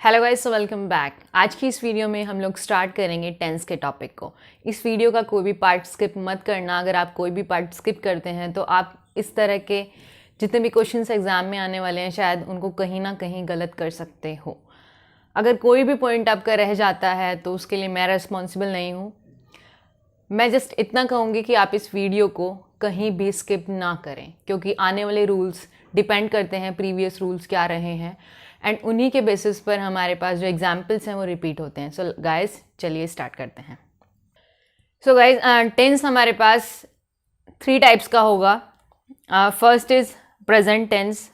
Hello guys, welcome back. आज की इस वीडियो में हम लोग स्टार्ट करेंगे टेंस के टॉपिक को। इस वीडियो का कोई भी पार्ट स्किप मत करना। अगर आप कोई भी पार्ट स्किप करते हैं तो आप इस तरह के जितने भी क्वेश्चंस एग्जाम में आने वाले हैं शायद उनको कहीं ना कहीं गलत कर सकते हो। अगर कोई भी पॉइंट आपका रह जाता है तो उसके लिए मैं रिस्पॉन्सिबल नहीं हूँ। मैं जस्ट इतना कहूँगी कि आप इस वीडियो को कहीं भी स्किप ना करें, क्योंकि आने वाले रूल्स डिपेंड करते हैं प्रीवियस रूल्स क्या रहे हैं एंड उन्हीं के बेसिस पर हमारे पास जो एग्जाम्पल्स हैं वो रिपीट होते हैं। सो गाइस, चलिए स्टार्ट करते हैं। सो गाइस, टेंस हमारे पास 3 टाइप्स का होगा। First is present tense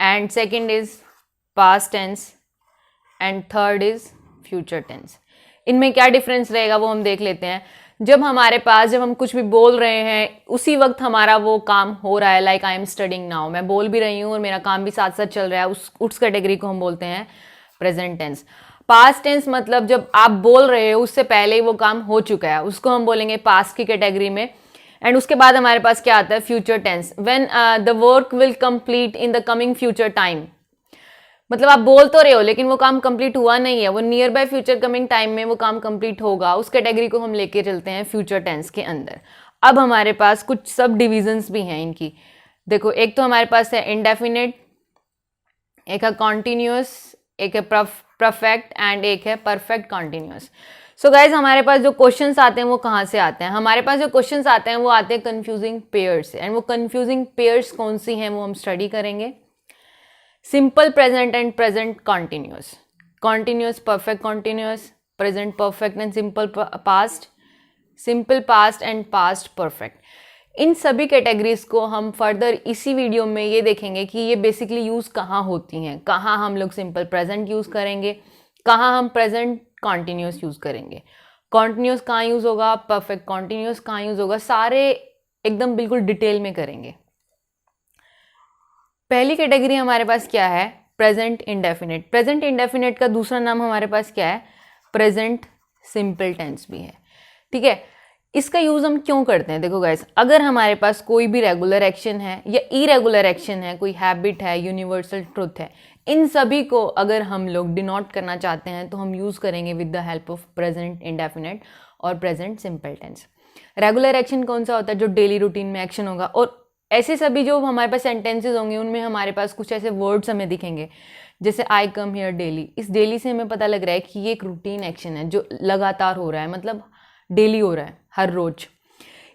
and second is past tense and third is future tense. इनमें क्या डिफरेंस रहेगा वो हम देख लेते हैं। जब हम कुछ भी बोल रहे हैं उसी वक्त हमारा वो काम हो रहा है, like I am studying now, मैं बोल भी रही हूँ और मेरा काम भी साथ साथ चल रहा है, उस कैटेगरी को हम बोलते हैं प्रेजेंट टेंस। पास्ट टेंस मतलब जब आप बोल रहे हो उससे पहले ही वो काम हो चुका है, उसको हम बोलेंगे पास्ट की कैटेगरी में। एंड उसके बाद हमारे पास क्या आता है, future tense, when the work will complete in the coming future time. मतलब आप बोल तो रहे हो लेकिन वो काम कंप्लीट हुआ नहीं है, वो near by future coming time में वो काम कंप्लीट होगा। उस कैटेगरी को हम लेके चलते हैं फ्यूचर टेंस के अंदर। अब हमारे पास कुछ सब डिविजन्स भी हैं इनकी। देखो, एक तो हमारे पास है इंडेफिनिट, एक है कॉन्टिन्यूअस, एक है परफेक्ट एंड एक है परफेक्ट कॉन्टिन्यूअस। सो गाइज, हमारे पास जो क्वेश्चंस आते हैं वो कहाँ से आते हैं? हमारे पास जो क्वेश्चंस आते हैं वो आते हैं कंफ्यूजिंग पेयर्स से। एंड वो कंफ्यूजिंग पेयर्स कौन सी हैं वो हम स्टडी करेंगे। Simple present and present continuous, continuous perfect continuous, present perfect and simple past, simple past and past perfect. इन सभी कैटेगरीज को हम फर्दर इसी वीडियो में ये देखेंगे कि ये बेसिकली यूज़ कहाँ होती हैं, कहाँ हम लोग सिंपल प्रेजेंट यूज़ करेंगे, कहाँ हम प्रेजेंट कॉन्टिन्यूअस यूज़ करेंगे, कॉन्टिन्यूअस कहाँ यूज़ होगा, परफेक्ट कॉन्टिन्यूअस कहाँ यूज़ होगा, सारे एकदम बिल्कुल डिटेल में करेंगे। पहली कैटेगरी हमारे पास क्या है, प्रेजेंट इंडेफिनिट। प्रेजेंट इंडेफिनिट का दूसरा नाम हमारे पास क्या है, प्रेजेंट सिंपल टेंस भी है। ठीक है, इसका यूज हम क्यों करते हैं? देखो गाइस, अगर हमारे पास कोई भी रेगुलर एक्शन है या इरेगुलर एक्शन है, कोई हैबिट है, यूनिवर्सल ट्रुथ है, इन सभी को अगर हम लोग डिनोट करना चाहते हैं तो हम यूज करेंगे with the help of present indefinite और present simple tense. Regular action कौन सा होता है? जो डेली रूटीन में एक्शन होगा। और ऐसे सभी जो हमारे पास सेंटेंसेज होंगे उनमें हमारे पास कुछ ऐसे वर्ड्स हमें दिखेंगे, जैसे आई कम हियर डेली। इस डेली से हमें पता लग रहा है कि ये एक रूटीन एक्शन है जो लगातार हो रहा है, मतलब डेली हो रहा है, हर रोज।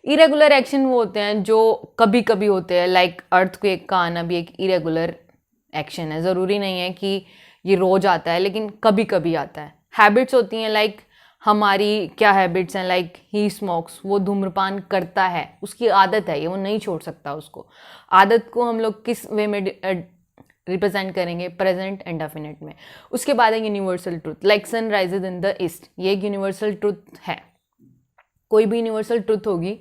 इरेगुलर एक्शन वो होते हैं जो कभी कभी होते हैं, लाइक अर्थक्वेक का आना भी एक इरेगुलर एक्शन है। ज़रूरी नहीं है कि ये रोज आता है, लेकिन कभी कभी आता है। हैबिट्स होती हैं, लाइक हमारी क्या हैबिट्स हैं, लाइक ही स्मोक्स, वो धूम्रपान करता है, उसकी आदत है, ये वो नहीं छोड़ सकता उसको। आदत को हम लोग किस वे में रिप्रेजेंट करेंगे? प्रेजेंट इंडेफिनिट में। उसके बाद है universal truth, like sun rises in the east, ये एक यूनिवर्सल ट्रुथ है। कोई भी यूनिवर्सल ट्रुथ होगी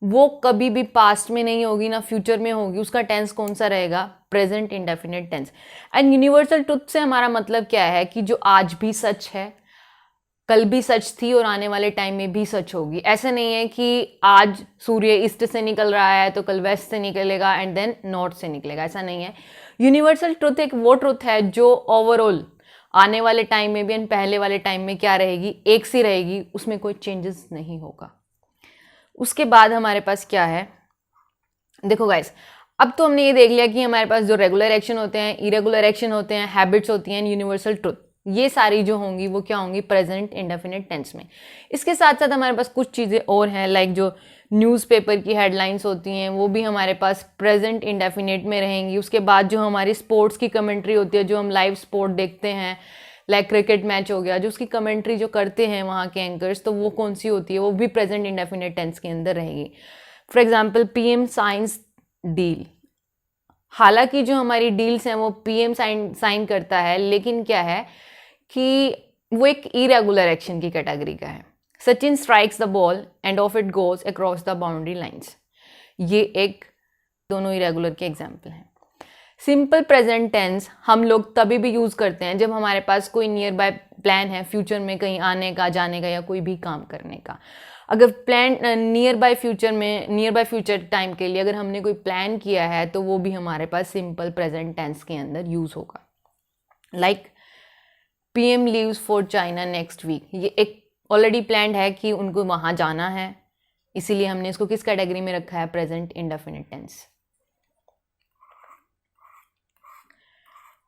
वो कभी भी पास्ट में नहीं होगी ना फ्यूचर में होगी। उसका टेंस कौन सा रहेगा? Present indefinite tense. And universal truth से हमारा मतलब क्या है कि जो आज भी सच है, कल भी सच थी और आने वाले टाइम में भी सच होगी। ऐसा नहीं है कि आज सूर्य ईस्ट से निकल रहा है तो कल वेस्ट से निकलेगा एंड देन नॉर्थ से निकलेगा, ऐसा नहीं है। यूनिवर्सल ट्रुथ एक वो ट्रुथ है जो ओवरऑल आने वाले टाइम में भी एंड पहले वाले टाइम में क्या रहेगी, एक सी रहेगी, उसमें कोई चेंजेस नहीं होगा। उसके बाद हमारे पास क्या है, देखो गाइस, अब तो हमने ये देख लिया कि हमारे पास जो रेगुलर एक्शन होते हैं, इरेगुलर एक्शन होते हैं, हैबिट्स होती हैं, यूनिवर्सल ट्रुथ, ये सारी जो होंगी वो क्या होंगी? प्रेजेंट इंडेफिनिट टेंस में। इसके साथ साथ हमारे पास कुछ चीज़ें और हैं, लाइक जो न्यूज़पेपर की हेडलाइंस होती हैं वो भी हमारे पास प्रेजेंट इंडेफिनिट में रहेंगी। उसके बाद जो हमारी स्पोर्ट्स की कमेंट्री होती है, जो हम लाइव स्पोर्ट देखते हैं, लाइक क्रिकेट मैच हो गया, जो उसकी कमेंट्री जो करते हैं वहाँ के एंकर्स, तो वो कौन सी होती है? वो भी प्रेजेंट इंडेफिनिट टेंस के अंदर रहेगी। For example, PM science deal. हालांकि जो हमारी डील्स हैं वो पीएम साइन करता है, लेकिन क्या है कि वो एक इरेगुलर एक्शन की कैटेगरी का है। Sachin strikes the ball end of it goes across the boundary lines, ये एक दोनों इरेगुलर के एग्जाम्पल हैं। सिंपल प्रेजेंट टेंस हम लोग तभी भी यूज करते हैं जब हमारे पास कोई नियर बाय प्लान है, फ्यूचर में कहीं आने का, जाने का या कोई भी काम करने का। अगर plan near by future time के लिए अगर हमने कोई प्लान किया है तो वो भी हमारे पास सिंपल प्रेजेंट टेंस के अंदर यूज होगा। Like PM leaves for China next week, ये एक ऑलरेडी प्लान्ड है कि उनको वहाँ जाना है, इसीलिए हमने इसको किस कैटेगरी में रखा है, प्रेजेंट इंडेफिनिट टेंस।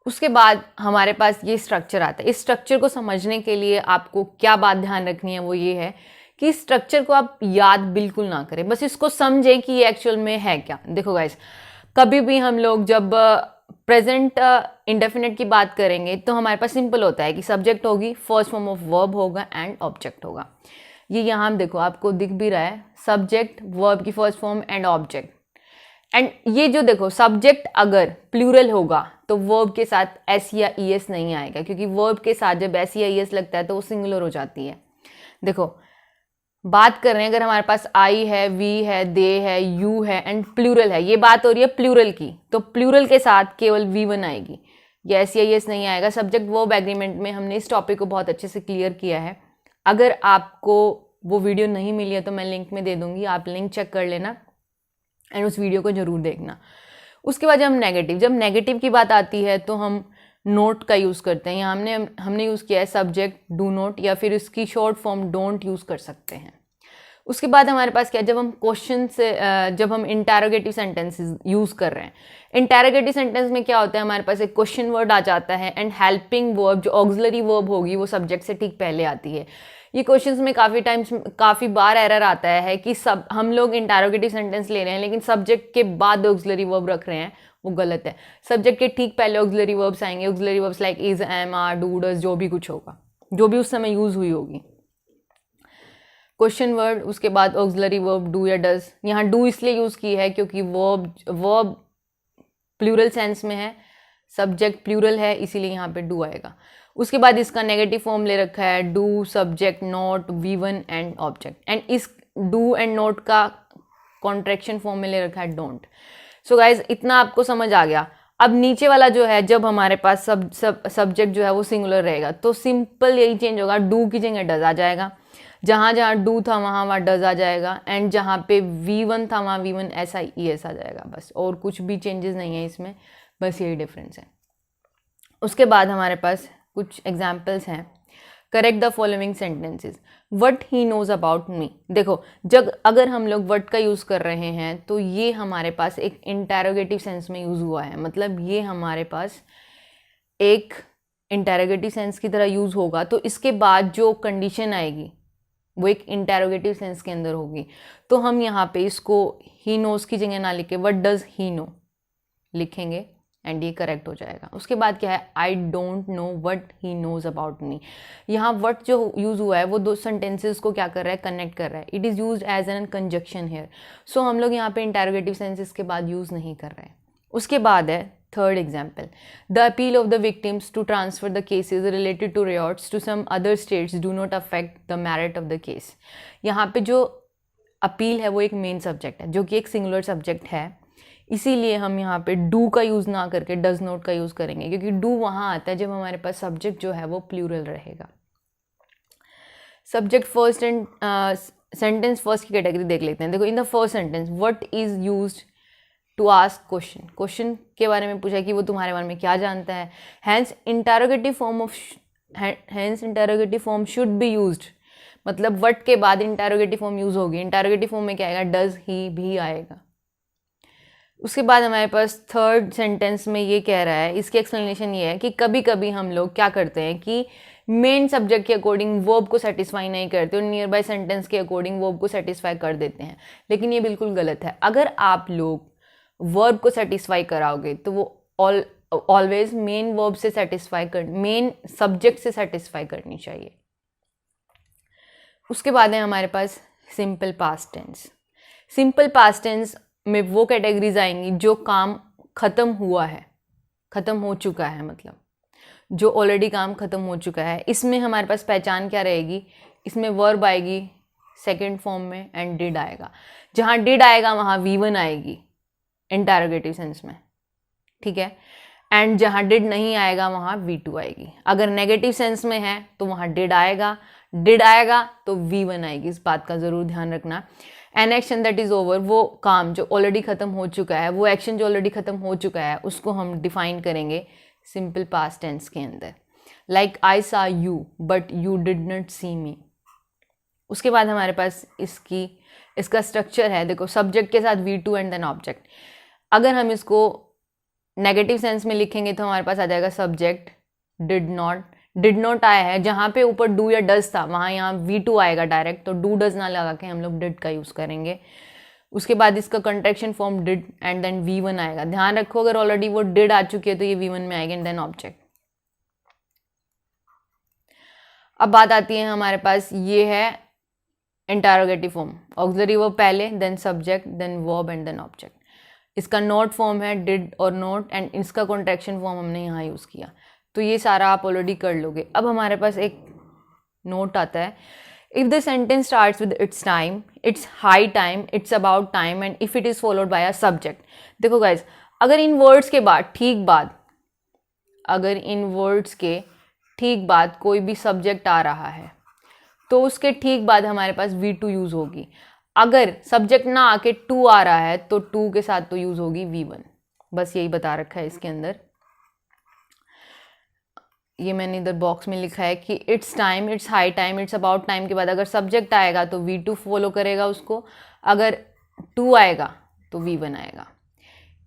उसके बाद हमारे पास ये स्ट्रक्चर आता है। इस स्ट्रक्चर को समझने के लिए आपको क्या बात ध्यान रखनी है, वो ये है कि इस स्ट्रक्चर को आप याद बिल्कुल ना करें, बस इसको समझें कि ये एक्चुअल में है क्या। देखो गाइस, कभी भी हम लोग जब प्रेजेंट इंडेफिनिट की बात करेंगे तो हमारे पास सिंपल होता है कि सब्जेक्ट होगी, फर्स्ट फॉर्म ऑफ वर्ब होगा एंड ऑब्जेक्ट होगा। ये यहाँ देखो आपको दिख भी रहा है, सब्जेक्ट, वर्ब की first form and object. And ये जो देखो सब्जेक्ट अगर प्लूरल होगा तो वर्ब के साथ एस या ई एस नहीं आएगा, क्योंकि वर्ब के साथ जब एस या ई एस लगता है तो वो सिंगुलर हो जाती है। देखो बात कर रहे हैं, अगर हमारे पास आई है, वी है, दे है, यू है एंड प्लूरल है, ये बात हो रही है प्लूरल की, तो प्लूरल के साथ केवल V1 आएगी, ये एस या ई एस नहीं आएगा। सब्जेक्ट वर्ब एग्रीमेंट में हमने इस टॉपिक को बहुत अच्छे से क्लियर किया है। अगर आपको वो वीडियो नहीं मिली है तो मैं लिंक में दे दूंगी, आप लिंक चेक कर लेना एंड उस वीडियो को जरूर देखना। उसके बाद जब नेगेटिव की बात आती है तो हम नोट का यूज़ करते हैं। यहाँ हमने यूज़ किया है सब्जेक्ट डू नोट, या फिर इसकी शॉर्ट फॉर्म डोंट यूज़ कर सकते हैं। उसके बाद हमारे पास क्या है, जब हम क्वेश्चन से जब हम इंटरोगेटिव सेंटेंसेस यूज़ कर रहे हैं, इंटरोगेटिव सेंटेंस में क्या होता है, हमारे पास एक क्वेश्चन वर्ड आ जाता है एंड हेल्पिंग वर्ब जो ऑक्सिलरी वर्ब होगी वो सब्जेक्ट से ठीक पहले आती है। ये क्वेश्चंस में काफ़ी बार एरर आता है कि हम लोग इंटरोगेटिव सेंटेंस ले रहे हैं लेकिन सब्जेक्ट के बाद ऑक्सिलरी वर्ब रख रहे हैं, वो गलत है। सब्जेक्ट के ठीक पहले ऑक्सिलरी वर्ब्स आएंगे, auxiliary verbs like is, am, are, do, does, जो भी कुछ होगा, जो भी उस समय यूज हुई होगी। क्वेश्चन वर्ड, उसके बाद ऑक्सिलरी वर्ब डू या डज। यहाँ डू इसलिए यूज की है क्योंकि वर्ब प्लूरल सेंस में है, सब्जेक्ट प्लूरल है, इसीलिए यहाँ पे डू आएगा। उसके बाद इसका नेगेटिव फॉर्म ले रखा है do, subject, not, V1 and object, and इस डू एंड नॉट का कॉन्ट्रैक्शन फॉर्म में ले रखा है डोंट। सो गाइज इतना आपको समझ आ गया। अब नीचे वाला जो है, जब हमारे पास सब्जेक्ट जो है वो सिंगुलर रहेगा तो सिंपल यही चेंज होगा, डू की जगह डज आ जाएगा, जहाँ जहाँ डू था वहाँ डज आ जाएगा, एंड जहाँ पे V1 था वहाँ V1 SIES आ जाएगा, बस। और कुछ भी चेंजेस नहीं है इसमें, बस यही डिफरेंस है। उसके बाद हमारे पास कुछ एग्जाम्पल्स हैं। Correct the following sentences, what he knows about me. देखो अगर हम लोग व्हाट का यूज़ कर रहे हैं तो ये हमारे पास एक इंटरोगेटिव सेंस में यूज़ हुआ है, मतलब ये हमारे पास एक इंटरोगेटिव सेंस की तरह यूज़ होगा, तो इसके बाद जो कंडीशन आएगी वो एक इंटरोगेटिव सेंस के अंदर होगी। तो हम यहाँ पे इसको ही नोज की जगह ना लिखे व्हाट डज ही नो लिखेंगे एंड ये करेक्ट हो जाएगा। उसके बाद क्या है, I don't know what he knows about me. यहाँ व्हाट जो यूज़ हुआ है वो दो सेंटेंसेस को क्या कर रहा है, कनेक्ट कर रहा है। It is use as an conjunction here, so हम लोग यहाँ पे इंटरोगेटिव सेंसेस के बाद यूज़ नहीं कर रहे हैं। उसके बाद है third example, the appeal of the victims to transfer the cases related to riots to some other states do not affect the merit of the case. यहाँ पे जो अपील है वो एक मेन सब्जेक्ट है, जो कि एक सिंगुलर सब्जेक्ट है, इसीलिए हम यहाँ पे डू का यूज़ ना करके डज नॉट का यूज़ करेंगे, क्योंकि डू वहाँ आता है जब हमारे पास सब्जेक्ट जो है वो प्लूरल रहेगा। Subject first and sentence first की कैटेगरी देख लेते हैं। देखो in the first sentence what is used to ask question, question के बारे में पूछा कि वो तुम्हारे बारे में क्या जानता है। Hence interrogative form should be used, मतलब व्हाट के बाद इंटरोगेटिव फॉर्म यूज़ होगी। इंटरोगेटिव फॉर्म में क्या आएगा, डज ही भी आएगा। उसके बाद हमारे पास थर्ड सेंटेंस में ये कह रहा है, इसकी एक्सप्लेनेशन ये है कि कभी कभी हम लोग क्या करते हैं कि मेन सब्जेक्ट के अकॉर्डिंग वर्ब को सेटिस्फाई नहीं करते और नियर बाय सेंटेंस के अकॉर्डिंग वर्ब को सेटिस्फाई कर देते हैं, लेकिन ये बिल्कुल गलत है। अगर आप लोग वर्ब को सेटिस्फाई कराओगे तो वो ऑलवेज मेन वर्ब से मेन सब्जेक्ट से सेटिस्फाई करनी चाहिए। उसके बाद है हमारे पास simple past tense. Simple past tense में वो कैटेगरीज आएंगी जो काम खत्म हुआ है, खत्म हो चुका है, मतलब जो ऑलरेडी काम खत्म हो चुका है। इसमें हमारे पास पहचान क्या रहेगी, इसमें वर्ब आएगी सेकंड फॉर्म में एंड डिड आएगा। जहाँ डिड आएगा वहाँ V1 आएगी इंटरोगेटिव सेंस में, ठीक है, एंड जहाँ डिड नहीं आएगा वहाँ V2 आएगी। अगर नेगेटिव सेंस में है तो वहाँ डिड आएगा तो V1 आएगी। इस बात का ज़रूर ध्यान रखना। An action that is over, वो काम जो ऑलरेडी ख़त्म हो चुका है, वो एक्शन जो ऑलरेडी ख़त्म हो चुका है उसको हम डिफाइन करेंगे सिंपल पास्ट टेंस के अंदर। Like I saw you but you did not see me. उसके बाद हमारे पास इसका स्ट्रक्चर है, देखो सब्जेक्ट के साथ V2 एंड देन ऑब्जेक्ट। अगर हम इसको नेगेटिव सेंस में लिखेंगे तो हमारे पास आ जाएगा सब्जेक्ट डिड नॉट आया है, जहाँ पे ऊपर डू या डज था वहाँ यहाँ V2 आएगा डायरेक्ट, तो डू डज ना लगा के हम लोग डिड का यूज़ करेंगे। उसके बाद इसका contraction form did and then V1 आएगा। ध्यान रखो अगर ऑलरेडी वो डिड आ चुकी है तो ये V1 में आएगी एंड देन ऑब्जेक्ट। अब बात आती है हमारे पास, ये है इंटरोगेटिव फॉर्म, ऑक्सिलरी वर्ब पहले, then subject, then verb and then object. इसका नॉट फॉर्म है डिड और नॉट, एंड इसका कॉन्ट्रैक्शन फॉर्म हमने यहाँ यूज़ किया। तो ये सारा आप ऑलरेडी कर लोगे। अब हमारे पास एक नोट आता है, if the sentence starts with its time, it's high time, it's about time and if it is followed by a subject. देखो गाइज, अगर इन वर्ड्स के बाद ठीक बाद कोई भी सब्जेक्ट आ रहा है तो उसके ठीक बाद हमारे पास V2 यूज़ होगी। अगर सब्जेक्ट ना आके टू आ रहा है तो टू के साथ तो यूज़ होगी V1। बस यही बता रखा है इसके अंदर। ये मैंने इधर बॉक्स में लिखा है कि it's time, it's high time, it's about time के बाद अगर सब्जेक्ट आएगा तो V2 फॉलो करेगा उसको, अगर टू आएगा तो V1 आएगा।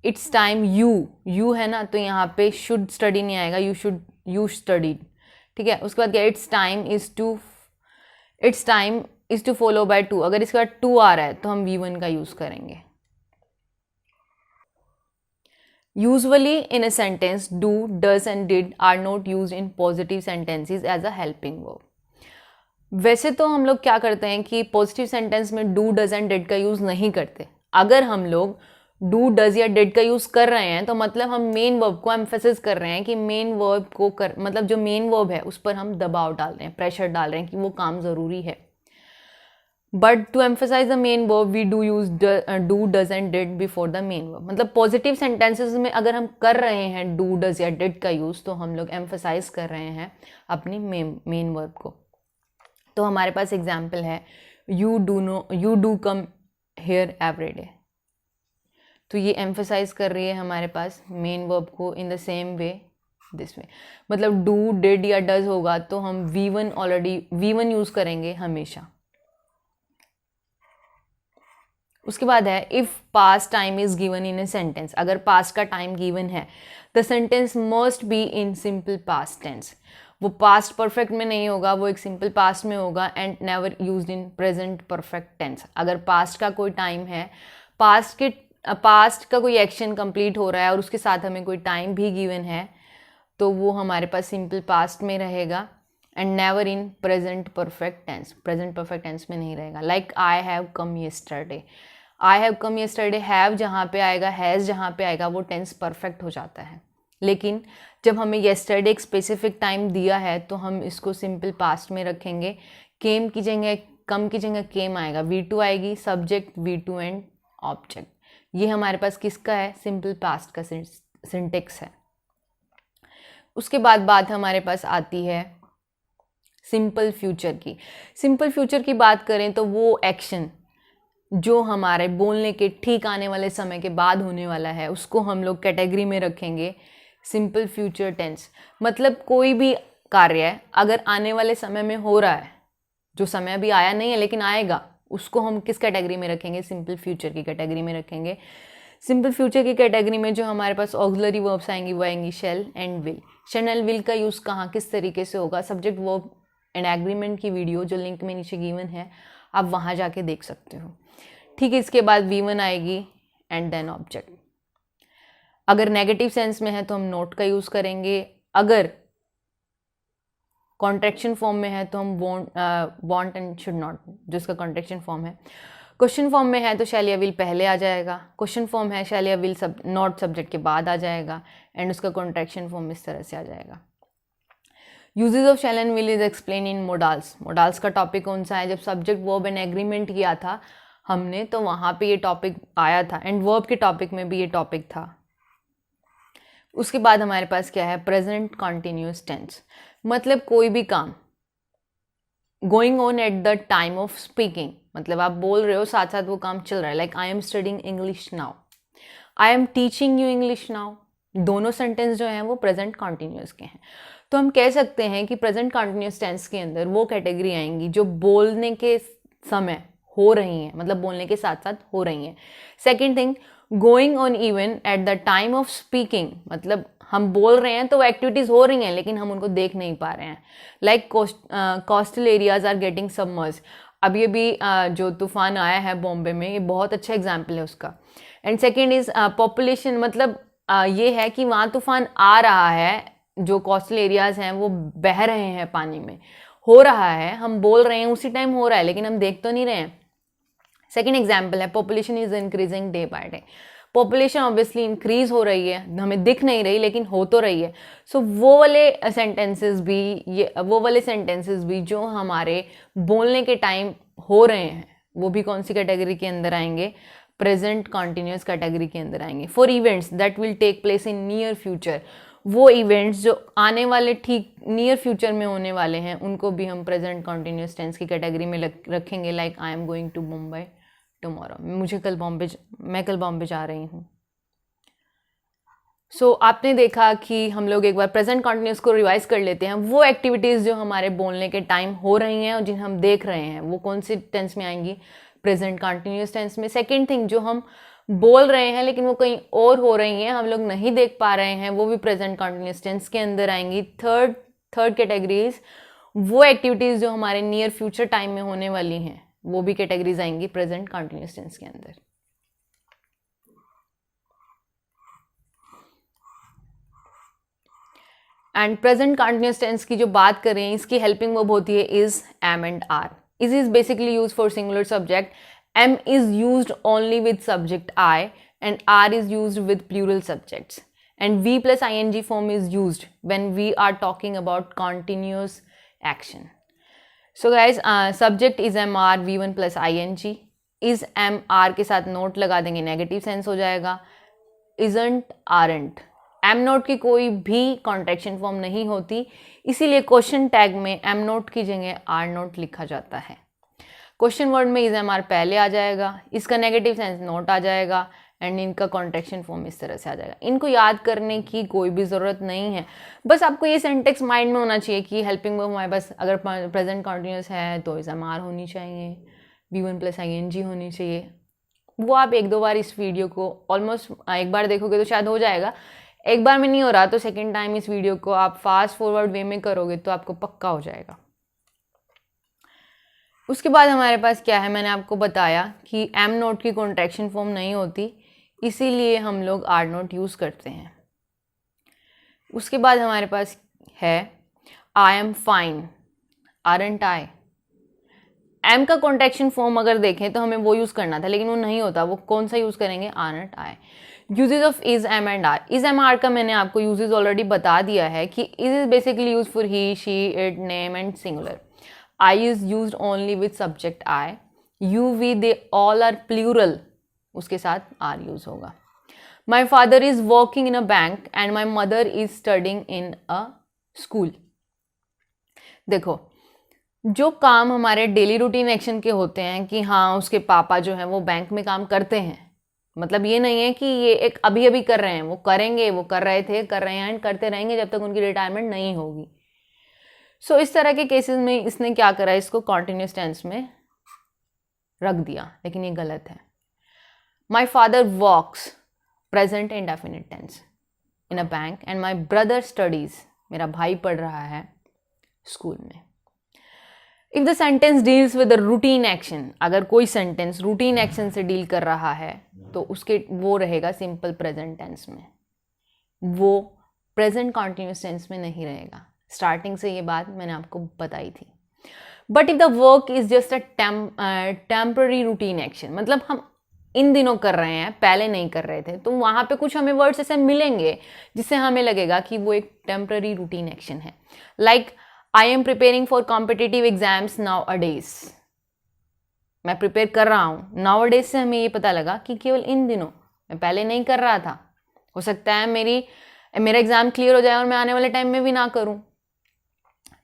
इट्स टाइम यू है ना, तो यहाँ पे शुड स्टडी नहीं आएगा, यू स्टडीड। ठीक है, उसके बाद क्या, it's time is to follow by to. अगर इसके बाद टू आ रहा है तो हम V1 का यूज़ करेंगे। Usually in a sentence do, does and did are not use in positive sentences as a helping verb. वैसे तो हम लोग क्या करते हैं कि पॉजिटिव सेंटेंस में डू, डज एंड डिड का यूज़ नहीं करते। अगर हम लोग डू, डज या डिड का यूज़ कर रहे हैं तो मतलब हम मेन वर्ब को एम्फेसिस कर रहे हैं कि मेन वर्ब को मतलब जो मेन वर्ब है उस पर हम दबाव डाल रहे हैं, प्रेशर डाल रहे हैं कि वो काम ज़रूरी है। But to emphasise the main verb we do use do, does and did before the main verb. मतलब पॉजिटिव सेंटेंसेस में अगर हम कर रहे हैं डू, डज या डिड का यूज़ तो हम लोग एम्फेसाइज कर रहे हैं अपनी मेन वर्ब को। तो हमारे पास एग्जाम्पल है, you do come here every day. तो ये एम्फेसाइज कर रही है हमारे पास मेन वर्ब को in the same way this way. मतलब डू, डिड या डज होगा तो हम V1 यूज़ करेंगे हमेशा। उसके बाद है, if past time is given in a sentence. अगर पास्ट का टाइम गिवन है the sentence must be in simple past tense. वो पास्ट परफेक्ट में नहीं होगा, वो एक सिंपल पास्ट में होगा and never used in present perfect tense. अगर पास्ट का कोई टाइम है, पास्ट का कोई एक्शन कंप्लीट हो रहा है और उसके साथ हमें कोई टाइम भी गिवन है तो वो हमारे पास सिंपल पास्ट में रहेगा and never in present perfect tense. Present perfect tense में नहीं रहेगा। Like I have come yesterday, I have come yesterday, have जहाँ पे आएगा, हैज़ जहाँ पे आएगा वो टेंस परफेक्ट हो जाता है। लेकिन जब हमें येस्टरडे एक स्पेसिफिक टाइम दिया है तो हम इसको सिंपल पास्ट में रखेंगे। कम की जगह केम आएगा, V2 आएगी, सब्जेक्ट V2 एंड ऑब्जेक्ट। ये हमारे पास किसका है, सिंपल पास्ट का सिंटेक्स है। उसके बाद बात हमारे पास आती है सिंपल फ्यूचर की। सिंपल फ्यूचर की बात करें तो वो एक्शन जो हमारे बोलने के ठीक आने वाले समय के बाद होने वाला है उसको हम लोग कैटेगरी में रखेंगे सिंपल फ्यूचर टेंस। मतलब कोई भी कार्य है अगर आने वाले समय में हो रहा है, जो समय अभी आया नहीं है लेकिन आएगा, उसको हम किस कैटेगरी में रखेंगे, सिंपल फ्यूचर की कैटेगरी में रखेंगे। सिंपल फ्यूचर की कैटेगरी में जो हमारे पास ऑक्सिलरी वर्ब्स आएंगी वो आएंगी shall and will. Shall and will का यूज़ कहाँ किस तरीके से होगा, सब्जेक्ट वर्ब एंड एग्रीमेंट की वीडियो जो लिंक में नीचे गिवन है आप वहाँ जाके देख सकते हो। ठीक है, इसके बाद V1 आएगी एंड देन ऑब्जेक्ट। अगर नेगेटिव सेंस में है तो हम नोट का यूज़ करेंगे। अगर कॉन्ट्रैक्शन फॉर्म में है तो हम वॉन्ट एंड शुड नॉट, जिसका कॉन्ट्रैक्शन फॉर्म है। क्वेश्चन फॉर्म में है तो शैल या विल पहले आ जाएगा। क्वेश्चन फॉर्म है शैल या विल नॉट सब्जेक्ट के बाद आ जाएगा एंड उसका कॉन्ट्रैक्शन फॉर्म इस तरह से आ जाएगा। Usages of shall and will is explain in modals. Modals का टॉपिक कौन सा है, जब सब्जेक्ट वर्ब एंड एग्रीमेंट किया था हमने तो वहाँ पे ये टॉपिक आया था एंड वर्ब के टॉपिक में भी ये टॉपिक था। उसके बाद हमारे पास क्या है, प्रेजेंट कॉन्टिन्यूस टेंस। मतलब कोई भी काम going on at the time of speaking, मतलब आप बोल रहे हो साथ साथ वो काम चल रहा है। Like I am studying English now, I am teaching you English now. दोनों सेंटेंस जो हैं वो प्रेजेंट कॉन्टिन्यूस के हैं। तो हम कह सकते हैं कि प्रेजेंट कंटिन्यूअस टेंस के अंदर वो कैटेगरी आएंगी जो बोलने के समय हो रही हैं, मतलब बोलने के साथ साथ हो रही हैं। Second thing, going on even at the time of speaking, मतलब हम बोल रहे हैं तो वो एक्टिविटीज़ हो रही हैं लेकिन हम उनको देख नहीं पा रहे हैं। Like coastal areas are getting submerge, अभी अभी जो तूफान आया है बॉम्बे में, ये बहुत अच्छा एग्जाम्पल है उसका। एंड सेकेंड इज पॉपुलेशन, मतलब ये है कि वहाँ तूफान आ रहा है, जो कोस्टल एरियाज हैं वो बह रहे हैं पानी में, हो रहा है, हम बोल रहे हैं उसी टाइम हो रहा है लेकिन हम देख तो नहीं रहे हैं। सेकेंड एग्जाम्पल है population is increasing day by day, population obviously increase हो रही है, हमें दिख नहीं रही लेकिन हो तो रही है। सो वो वाले सेंटेंसेस भी जो हमारे बोलने के टाइम हो रहे हैं वो भी कौन सी कैटेगरी के अंदर आएंगे? प्रेजेंट कॉन्टिन्यूस कैटेगरी के अंदर आएंगे। For events that will take place in near future, वो इवेंट्स जो आने वाले ठीक नियर फ्यूचर में होने वाले हैं उनको भी हम प्रेजेंट कॉन्टिन्यूस टेंस की कैटेगरी में रखेंगे। Like I am going to Mumbai tomorrow, मैं कल बॉम्बे जा रही हूँ। सो आपने देखा कि हम लोग एक बार प्रेजेंट कॉन्टिन्यूस को रिवाइज कर लेते हैं। वो एक्टिविटीज़ जो हमारे बोलने के टाइम हो रही हैं और जिन्हें हम देख रहे हैं वो कौन सी टेंस में आएंगी? प्रेजेंट कॉन्टिन्यूस टेंस में। सेकेंड थिंग, जो हम बोल रहे हैं लेकिन वो कहीं और हो रही हैं, हम लोग नहीं देख पा रहे हैं, वो भी प्रेजेंट कॉन्टिन्यूस टेंस के अंदर आएंगी। थर्ड कैटेगरीज, वो एक्टिविटीज़ जो हमारे नियर फ्यूचर टाइम में होने वाली हैं, वो भी कैटेगरीज आएंगी प्रेजेंट कॉन्टिन्यूस टेंस के अंदर। एंड प्रेजेंट कॉन्टिन्यूस टेंस की जो बात करें, इसकी हेल्पिंग वर्ब होती है is, am and are. Is basically use for singular subject, am is used only with subject I, and are is used with plural subjects, and V plus ing form is used when we are talking about continuous action. So guys, subject is MR, V1 plus ing, is MR के साथ note लगा देंगे, negative sense हो जाएगा। isn't, aren't, M note की कोई भी contraction form नहीं होती, इसीलिए क्वेश्चन टैग में एम नोट की जगह आर नोट लिखा जाता है। क्वेश्चन वर्ड में इज एम आर पहले आ जाएगा, इसका नेगेटिव सेंस नोट आ जाएगा, एंड इनका कॉन्ट्रैक्शन फॉर्म इस तरह से आ जाएगा। इनको याद करने की कोई भी ज़रूरत नहीं है, बस आपको ये सेंटेक्स माइंड में होना चाहिए कि हेल्पिंग वर्ब हमारे पास अगर प्रेजेंट कॉन्टिन्यूस है तो इज एम आर होनी चाहिए, V1 plus ing होनी चाहिए। वो आप एक दो बार इस वीडियो को ऑलमोस्ट एक बार देखोगे तो शायद हो जाएगा, एक बार में नहीं हो रहा तो सेकेंड टाइम इस वीडियो को आप फास्ट फॉरवर्ड वे में करोगे तो आपको पक्का हो जाएगा। उसके बाद हमारे पास क्या है, मैंने आपको बताया कि एम नोट की कॉन्ट्रैक्शन फॉर्म नहीं होती, इसीलिए हम लोग आर नोट यूज़ करते हैं। उसके बाद हमारे पास है I am fine, aren't I. Am का कॉन्ट्रैक्शन फॉर्म अगर देखें तो हमें वो यूज़ करना था लेकिन वो नहीं होता, वो कौन सा यूज़ करेंगे? Aren't I. Usages of is, am and are. Is am are का मैंने आपको यूजेज ऑलरेडी बता दिया है कि is is basically use for he, she, it, name and singular. I is use only with subject I. You, we, they, all are plural, उसके साथ are use होगा। My father is working in a bank and my mother is studing in a school. देखो, जो काम हमारे daily routine action के होते हैं कि हाँ उसके पापा जो हैं वो बैंक में काम करते हैं, मतलब ये नहीं है कि ये एक अभी अभी कर रहे हैं, वो करेंगे, वो कर रहे थे, कर रहे हैं एंड करते रहेंगे जब तक उनकी रिटायरमेंट नहीं होगी। सो इस तरह के केसेस में इसने क्या करा, इसको कॉन्टिन्यूस टेंस में रख दिया, लेकिन ये गलत है। My father walks, present indefinite tense, in a bank, and my brother studies, मेरा भाई पढ़ रहा है स्कूल में। If the sentence deals with routine action, अगर कोई सेंटेंस रूटीन एक्शन से डील कर रहा है तो उसके वो रहेगा सिंपल प्रेजेंट टेंस में, वो प्रेजेंट कॉन्टिन्यूस टेंस में नहीं रहेगा। स्टार्टिंग से ये बात मैंने आपको बताई थी। But if the work is just a temporary routine action, मतलब हम इन दिनों कर रहे हैं, पहले नहीं कर रहे थे, तो वहाँ पे कुछ हमें वर्ड्स ऐसे मिलेंगे जिससे हमें लगेगा कि वो एक टेम्पररी रूटीन एक्शन है। Like I am preparing for competitive exams now a days, मैं प्रिपेयर कर रहा हूँ। नाउ अ डेज से हमें ये पता लगा कि केवल इन दिनों, मैं पहले नहीं कर रहा था, हो सकता है मेरा एग्जाम क्लियर हो जाए और मैं आने वाले टाइम में भी ना करूँ।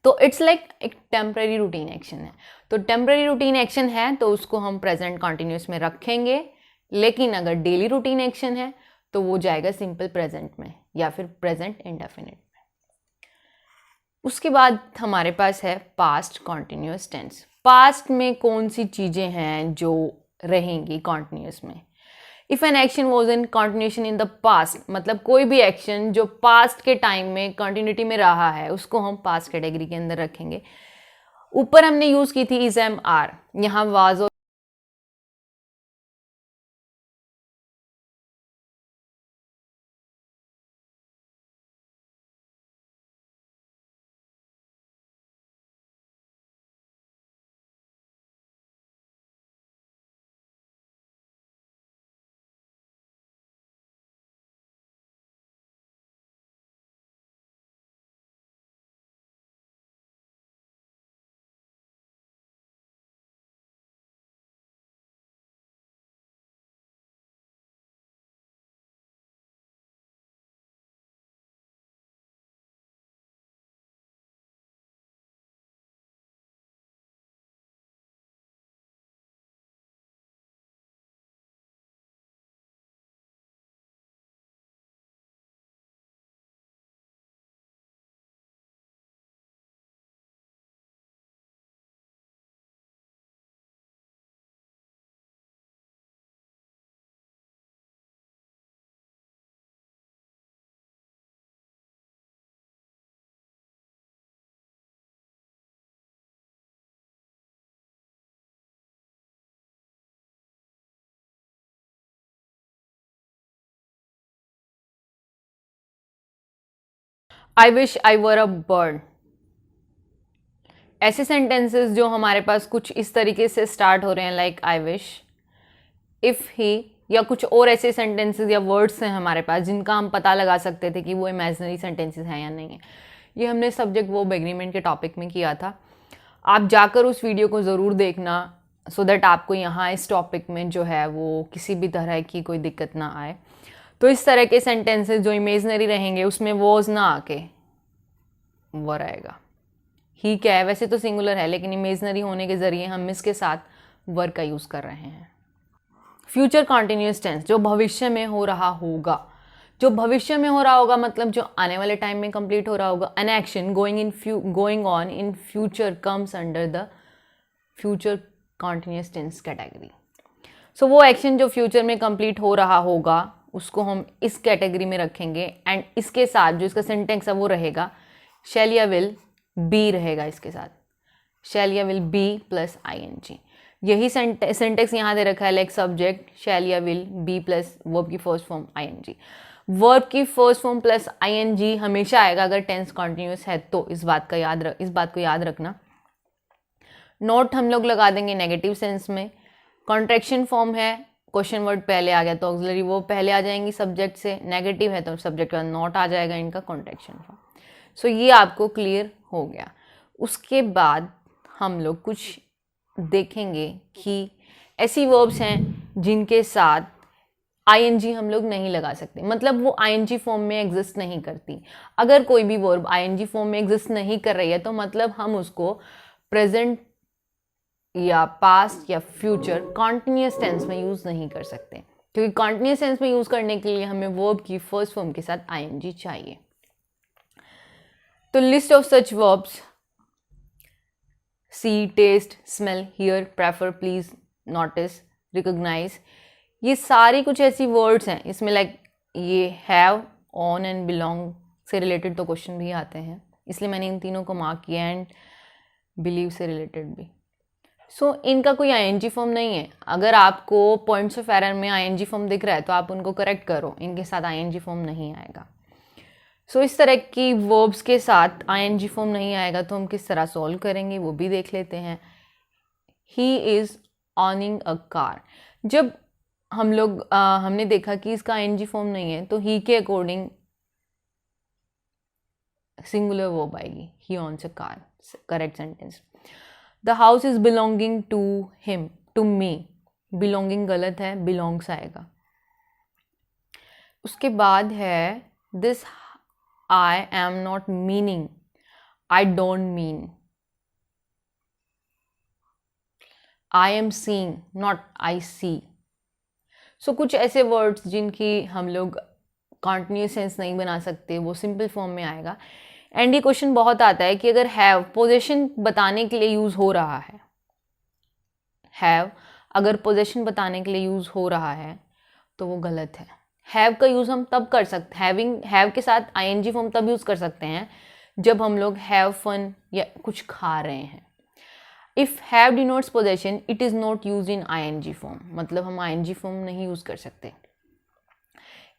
तो इट्स लाइक एक टेम्पररी रूटीन एक्शन है। तो टेम्पररी रूटीन एक्शन है तो उसको हम प्रेजेंट कॉन्टिन्यूस में रखेंगे, लेकिन अगर डेली रूटीन एक्शन है तो वो जाएगा सिंपल प्रेजेंट में या फिर प्रेजेंट इंडेफिनिट में। उसके बाद हमारे पास है पास्ट कॉन्टिन्यूस टेंस। पास्ट में कौन सी चीज़ें हैं जो रहेंगी कॉन्टिन्यूस में। If an action was in continuation in the past, मतलब कोई भी एक्शन जो पास्ट के टाइम में कंटिन्यूटी में रहा है उसको हम पास्ट कैटेगरी के अंदर रखेंगे। ऊपर हमने यूज़ की थी इज एम आर, यहाँ वाज और I wish I were a bird. ऐसे सेंटेंसेस जो हमारे पास कुछ इस तरीके से स्टार्ट हो रहे हैं like I wish, if he, या कुछ और ऐसे सेंटेंसेस या वर्ड्स हैं हमारे पास जिनका हम पता लगा सकते थे कि वो इमेजिनरी सेंटेंसेस हैं या नहीं है। ये हमने सब्जेक्ट वर्ब एग्रीमेंट के टॉपिक में किया था। आप जाकर उस वीडियो को ज़रूर देखना सो दैट आपको यहाँ इस टॉपिक में जो है वो किसी भी तरह की कोई दिक्कत ना आए। तो इस तरह के सेंटेंसेस जो इमेजनरी रहेंगे उसमें वॉज ना आके वर आएगा। ही क्या है, वैसे तो सिंगुलर है लेकिन इमेजनरी होने के ज़रिए हम इसके साथ वर का यूज़ कर रहे हैं। फ्यूचर कॉन्टिन्यूस टेंस, जो भविष्य में हो रहा होगा। जो भविष्य में हो रहा होगा मतलब जो आने वाले टाइम में कंप्लीट हो रहा होगा। An action going on in future comes under the future continuous tense category. So वो एक्शन जो फ्यूचर में कंप्लीट हो रहा होगा उसको हम इस कैटेगरी में रखेंगे। एंड इसके साथ जो इसका सेंटेंस है वो रहेगा शैल या विल, बी रहेगा इसके साथ, शैल या विल बी प्लस ING। यही सेंटेक्स यहाँ दे रखा है लाइक सब्जेक्ट शैल या विल बी प्लस वर्ब की फर्स्ट फॉर्म ING। वर्ब की फर्स्ट फॉर्म प्लस ING हमेशा आएगा अगर टेंस कॉन्टिन्यूस है तो। इस बात को याद रखना। नोट हम लोग लगा देंगे नेगेटिव सेंस में। कॉन्ट्रैक्शन फॉर्म है, क्वेश्चन वर्ड पहले आ गया तो ऑक्सिलरी वो पहले आ जाएंगी सब्जेक्ट से। नेगेटिव है तो सब्जेक्ट का नॉट आ जाएगा इनका कॉन्ट्रैक्शन फॉर्म। सो ये आपको क्लियर हो गया। उसके बाद हम लोग कुछ देखेंगे कि ऐसी वर्ब्स हैं जिनके साथ ING हम लोग नहीं लगा सकते, मतलब वो ING फॉर्म में एग्जिस्ट नहीं करती। अगर कोई भी वर्ब ING फॉर्म में एग्जिस्ट नहीं कर रही है तो मतलब हम उसको प्रेजेंट या पास्ट या फ्यूचर कॉन्टिन्यूस टेंस में यूज़ नहीं कर सकते, क्योंकि कॉन्टिन्यूस टेंस में यूज़ करने के लिए हमें वर्ब की फर्स्ट फॉर्म के साथ ING चाहिए। तो list of such verbs: see, taste, smell, hear, prefer, please, notice, recognise, ये सारी कुछ ऐसी वर्ड्स हैं। इसमें लाइक ये हैव, ऑन एंड बिलोंग से रिलेटेड तो क्वेश्चन भी आते हैं, इसलिए मैंने इन तीनों को मार्क किया। एंड बिलीव से रिलेटेड भी। सो इनका कोई ING फॉर्म नहीं है। अगर आपको पॉइंट्स ऑफ एरर में ING फॉर्म दिख रहा है तो आप उनको करेक्ट करो, इनके साथ ING फॉर्म नहीं आएगा। सो इस तरह की वर्ब्स के साथ ING फॉर्म नहीं आएगा तो हम किस तरह सॉल्व करेंगे वो भी देख लेते हैं। He is ऑनिंग a car. जब हम लोग हमने देखा कि इसका ING फॉर्म नहीं है तो ही के अकॉर्डिंग सिंगुलर वर्ब आएगी, he owns a car, correct sentence. The house is belonging to him, to me, belonging गलत है, बिलोंग्स आएगा। उसके बाद है this I am not meaning, I don't mean, I am seeing, not I see। सो कुछ ऐसे words जिनकी हम लोग कॉन्टिन्यूस सेंस नहीं बना सकते वो सिंपल फॉर्म में आएगा। एंड ये क्वेश्चन बहुत आता है कि अगर हैव पोजेशन बताने के लिए यूज़ हो रहा है, हैव अगर पोजेशन बताने के लिए यूज़ हो रहा है तो वो गलत है। हैव का यूज़ हम तब कर सकते, हैव के साथ आईएनजी फॉर्म तब यूज़ कर सकते हैं जब हम लोग हैव फन या कुछ खा रहे हैं। If have denotes possession it is not use in ING form, मतलब हम आईएनजी फॉर्म नहीं यूज़ कर सकते।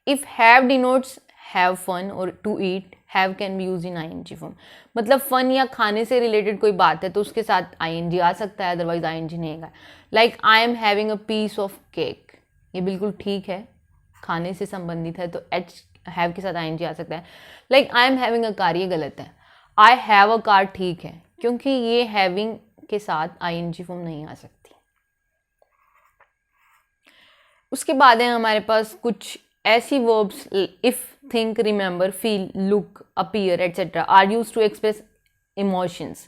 If have denotes have fun or to eat, have can be use in ING form, मतलब फन या खाने से रिलेटेड कोई बात है तो उसके साथ आईएनजी आ सकता है, अदरवाइज आईएनजी नहीं आएगा। Like I am having a piece of cake, ये बिल्कुल ठीक है, खाने से संबंधित है तो एच हैव के साथ आईएनजी आ सकता है। Like I am having a car, ये गलत है। आई हैव अ कार ठीक है, क्योंकि ये हैविंग के साथ आईएनजी फॉर्म नहीं आ सकती। उसके बाद है हमारे पास कुछ ऐसी verbs, if, think, remember, feel, look, appear etcetera are used to express emotions.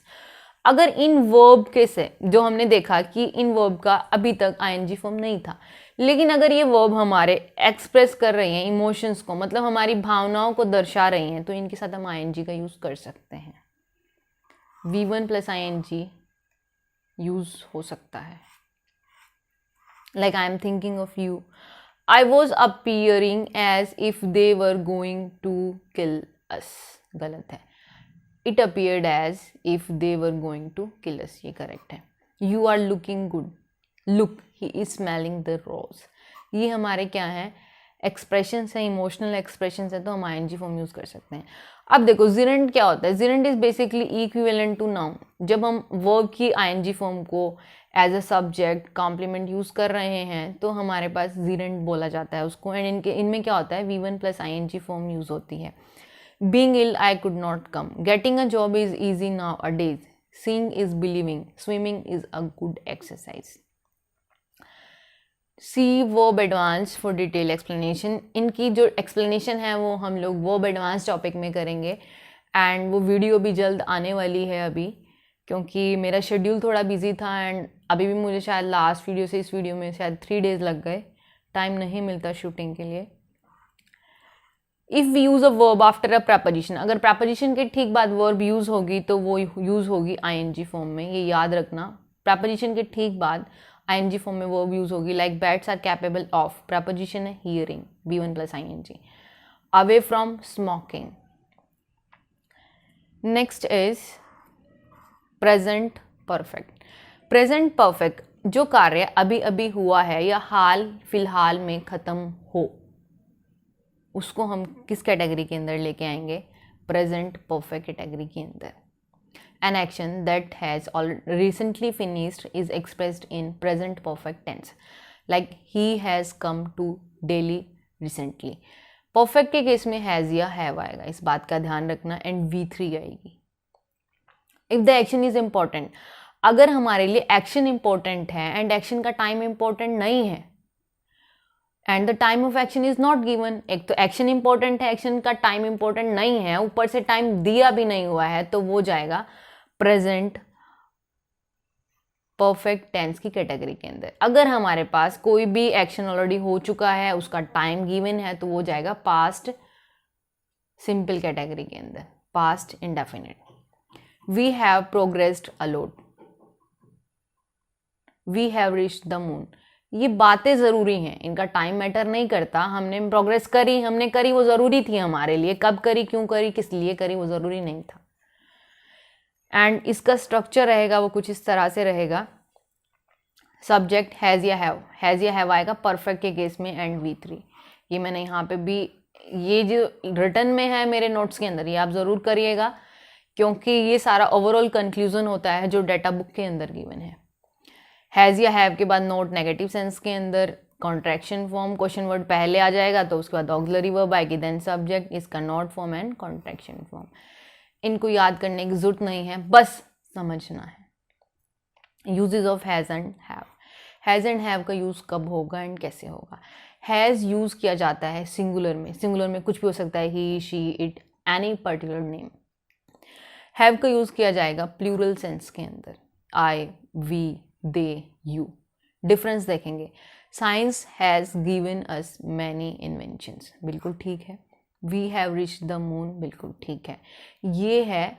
अगर इन वर्ब के से जो हमने देखा कि इन वर्ब का अभी तक आईएनजी फॉर्म नहीं था, लेकिन अगर ये वर्ब हमारे एक्सप्रेस कर रही हैं इमोशंस को, मतलब हमारी भावनाओं को दर्शा रही हैं, तो इनके साथ हम आईएनजी का यूज कर सकते हैं। V1 प्लस आईएनजी यूज हो सकता है। Like I am thinking of you, I was appearing as if they were going to kill us, गलत है। It appeared as if they were going to kill us, ये correct है। You are looking good, look he is smelling the rose, ये हमारे क्या है, expressions है, emotional expressions है, तो हम आईएनजी फॉर्म यूज़ कर सकते हैं। अब देखो जिरेंट क्या होता है, gerund is basically equivalent to noun. जब हम वर्ब की आईएनजी फॉर्म को as a subject complement use कर रहे हैं तो हमारे पास जिरेंट बोला जाता है उसको। एंड इनमें क्या होता है, V1 plus ING form use होती है। Being ill I could not come, getting a job is easy nowadays, seeing is believing, swimming is a good exercise. See verb advance for detail explanation, इनकी जो explanation है वो हम लोग verb advance topic में करेंगे। And वो video भी जल्द आने वाली है अभी, क्योंकि मेरा शेड्यूल थोड़ा बिजी था एंड अभी भी मुझे शायद लास्ट वीडियो से इस वीडियो में शायद 3 डेज़ लग गए, टाइम नहीं मिलता शूटिंग के लिए। If we use a verb after a preposition, अगर प्रपोजिशन के ठीक बाद वर्ब यूज़ होगी तो वो यूज़ होगी आईएनजी फॉर्म में, ये याद रखना। प्रपोजिशन के ठीक बाद आईएनजी फॉर्म में वर्ब यूज़ होगी। Like bats are capable of, preposition है hearing, V1 plus ING. Away from smoking. Next is present perfect. Present perfect जो कार्य अभी अभी हुआ है या हाल फिलहाल में ख़त्म हो, उसको हम किस कैटेगरी के अंदर लेके आएंगे, प्रेजेंट परफेक्ट कैटेगरी के अंदर। An action that has recently finished is expressed in present perfect tense. Like he has come to Delhi recently. Perfect के केस में has या have आएगा, इस बात का ध्यान रखना। एंड V3 आएगी। If the action is important, अगर हमारे लिए एक्शन इंपॉर्टेंट है एंड एक्शन का टाइम इंपॉर्टेंट नहीं है and the time of action is not given, एक तो एक्शन इंपॉर्टेंट है, एक्शन का टाइम इंपॉर्टेंट नहीं है, ऊपर से टाइम दिया भी नहीं हुआ है, तो वो जाएगा प्रेजेंट परफेक्ट टेंस की कैटेगरी के अंदर। अगर हमारे पास कोई भी एक्शन ऑलरेडी हो चुका है, उसका टाइम गिवन है, तो वो जाएगा पास्ट सिंपल कैटेगरी के अंदर, past indefinite. We have progressed a lot, we have reached the moon. ये बातें ज़रूरी हैं, इनका टाइम मैटर नहीं करता। हमने प्रोग्रेस करी, हमने करी, वो ज़रूरी थी हमारे लिए। कब करी, क्यों करी, किस लिए करी, वो ज़रूरी नहीं था। एंड इसका स्ट्रक्चर रहेगा वो कुछ इस तरह से रहेगा। सब्जेक्ट हैज़ या हैव आएगा परफेक्ट के केस में, एंड V3। ये मैंने यहाँ पे भी, ये जो रिटन में है मेरे नोट्स के अंदर, ये आप ज़रूर करिएगा, क्योंकि ये सारा ओवरऑल कंक्लूजन होता है जो डाटा बुक के अंदर गिवन है। हैज़ या हैव के बाद नोट नेगेटिव सेंस के अंदर कॉन्ट्रैक्शन फॉर्म, क्वेश्चन वर्ड पहले आ जाएगा तो उसके बाद ऑक्सिलरी वर्ब आएगी, देन सब्जेक्ट, इसका not form and contraction form. इनको याद करने की जरूरत नहीं है, बस समझना है। Uses of has and have. Has and have का यूज़ कब होगा एंड कैसे होगा। हैज़ यूज़ किया जाता है सिंगुलर में, सिंगुलर में कुछ भी हो सकता है, he, she, it, any particular name. Have का यूज़ किया जाएगा प्लूरल सेंस के अंदर, I, we, they, you. Difference देखेंगे, science has given us many inventions, बिल्कुल ठीक है। We have reached the moon, बिल्कुल ठीक है। ये है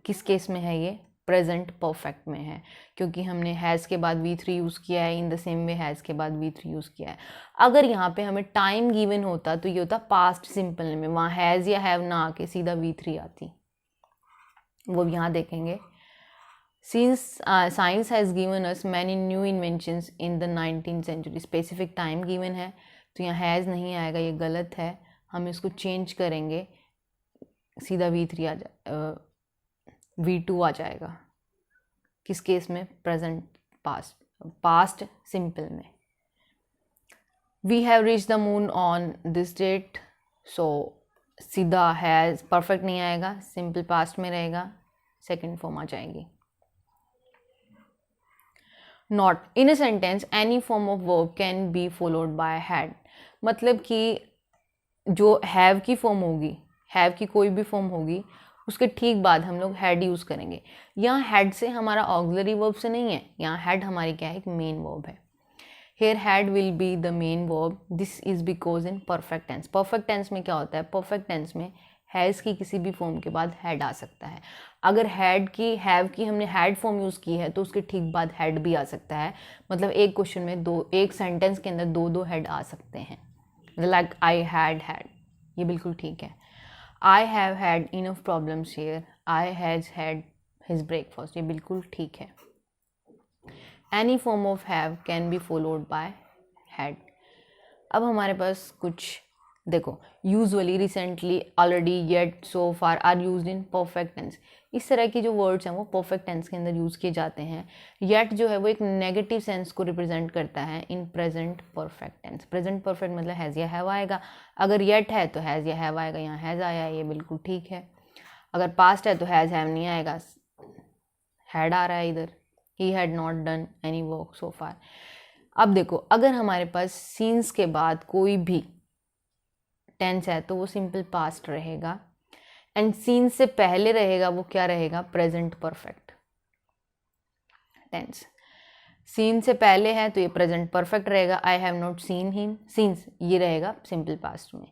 किस केस में है, ये प्रेजेंट परफेक्ट में है, क्योंकि हमने हैज़ के बाद V3 यूज़ किया है, in the same way has के बाद V3 यूज़ किया है। अगर यहाँ पे हमें टाइम गिवन होता तो ये होता पास्ट सिंपल में, वहाँ हैज़ या हैव ना आके सीधा V3 आती, वो यहाँ देखेंगे। Since science has given us many new inventions in the 19th century, specific time given है तो यहाँ हैज़ नहीं आएगा, ये गलत है, हम इसको चेंज करेंगे, सीधा V3 आ जा V2 आ जाएगा। किस केस में, प्रेजेंट पास्ट सिंपल में। We have reach the moon on this date, so सीधा हैज़ परफेक्ट नहीं आएगा, सिंपल पास्ट में रहेगा, सेकेंड फॉर्म आ जाएगी। Not in a sentence any form of verb can be followed by had, मतलब कि जो हैव की फॉर्म होगी, हैव की कोई भी फॉर्म होगी, उसके ठीक बाद हम लोग हैड यूज़ करेंगे। यहाँ हैड से हमारा ऑक्सिलरी वर्ब से नहीं है, यहाँ हैड हमारी क्या है, एक मेन वर्ब है। Here had will be the main verb, this is because in perfect tense. Perfect tense में क्या होता है, परफेक्ट टेंस में हैज़ की किसी भी फॉर्म के बाद हैड आ सकता है। अगर हैड की, हैव की हमने हैड फॉर्म यूज़ की है तो उसके ठीक बाद हैड भी आ सकता है, मतलब एक क्वेश्चन में एक सेंटेंस के अंदर दो हैड आ सकते हैं। लाइक आई हैड, ये बिल्कुल ठीक है। I have had enough problems here, I has had his breakfast, ये बिल्कुल ठीक है। Any form of have can be followed by had. अब हमारे पास कुछ देखो, usually, recently, already, yet, so far are used in perfect tense. इस तरह की जो वर्ड्स हैं वो परफेक्ट टेंस के अंदर यूज़ किए जाते हैं। येट जो है वो एक नेगेटिव सेंस को रिप्रेजेंट करता है in present perfect tense. Present perfect मतलब हैज़ या हैव आएगा, अगर येट है तो हैज़ या हैव आएगा, यहाँ हैज़ आया है, ये बिल्कुल ठीक है। अगर पास्ट है तो हैज़ हैव नहीं आएगा, हैड आ रहा है इधर, he had not done any work so far. अब देखो, अगर हमारे पास सीन्स के बाद कोई भी टेंस है तो वो सिंपल पास्ट रहेगा, एंड सीन से पहले रहेगा वो क्या रहेगा, प्रेजेंट परफेक्ट टेंस। सीन से पहले है तो ये प्रेजेंट परफेक्ट रहेगा, I have not seen him, scenes ये रहेगा सिंपल पास्ट में।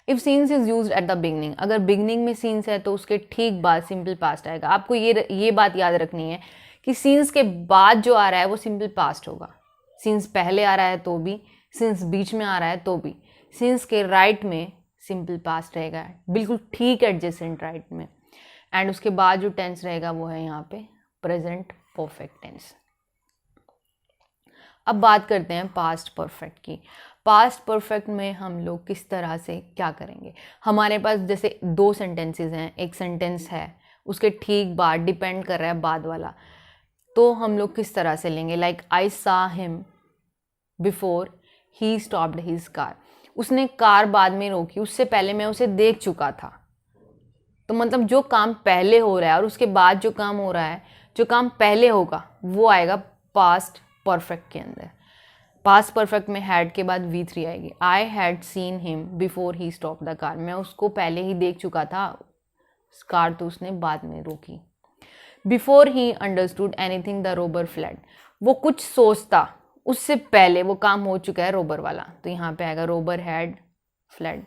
If scenes is used at the beginning, अगर बिगनिंग में सीन्स है तो उसके ठीक बाद सिंपल पास्ट आएगा। आपको ये बात याद रखनी है कि सीन्स के बाद जो आ रहा है वो सिंपल पास्ट होगा। सीन्स पहले आ रहा है तो भी, सीन्स बीच में आ रहा है तो भी, सीन्स के राइट में सिंपल पास्ट रहेगा, बिल्कुल ठीक एडजेसेंट राइट में, एंड उसके बाद जो टेंस रहेगा वो है यहाँ पे प्रेजेंट परफेक्ट टेंस। अब बात करते हैं पास्ट परफेक्ट की। पास्ट परफेक्ट में हम लोग किस तरह से क्या करेंगे, हमारे पास जैसे दो सेंटेंसेस हैं, एक सेंटेंस है उसके ठीक बाद डिपेंड कर रहा है बाद वाला, तो हम लोग किस तरह से लेंगे। लाइक आई सा him before he stopped his car, उसने कार बाद में रोकी, उससे पहले मैं उसे देख चुका था। तो मतलब जो काम पहले हो रहा है और उसके बाद जो काम हो रहा है, जो काम पहले होगा वो आएगा पास्ट परफेक्ट के अंदर। पास्ट परफेक्ट में हैड के बाद V3 आएगी। I had seen him before he stop the car, मैं उसको पहले ही देख चुका था, कार तो उसने बाद में रोकी। Before he understood anything the Rober fled, वो कुछ सोचता उससे पहले वो काम हो चुका है रोबर वाला, तो यहाँ पे आएगा robber had fled.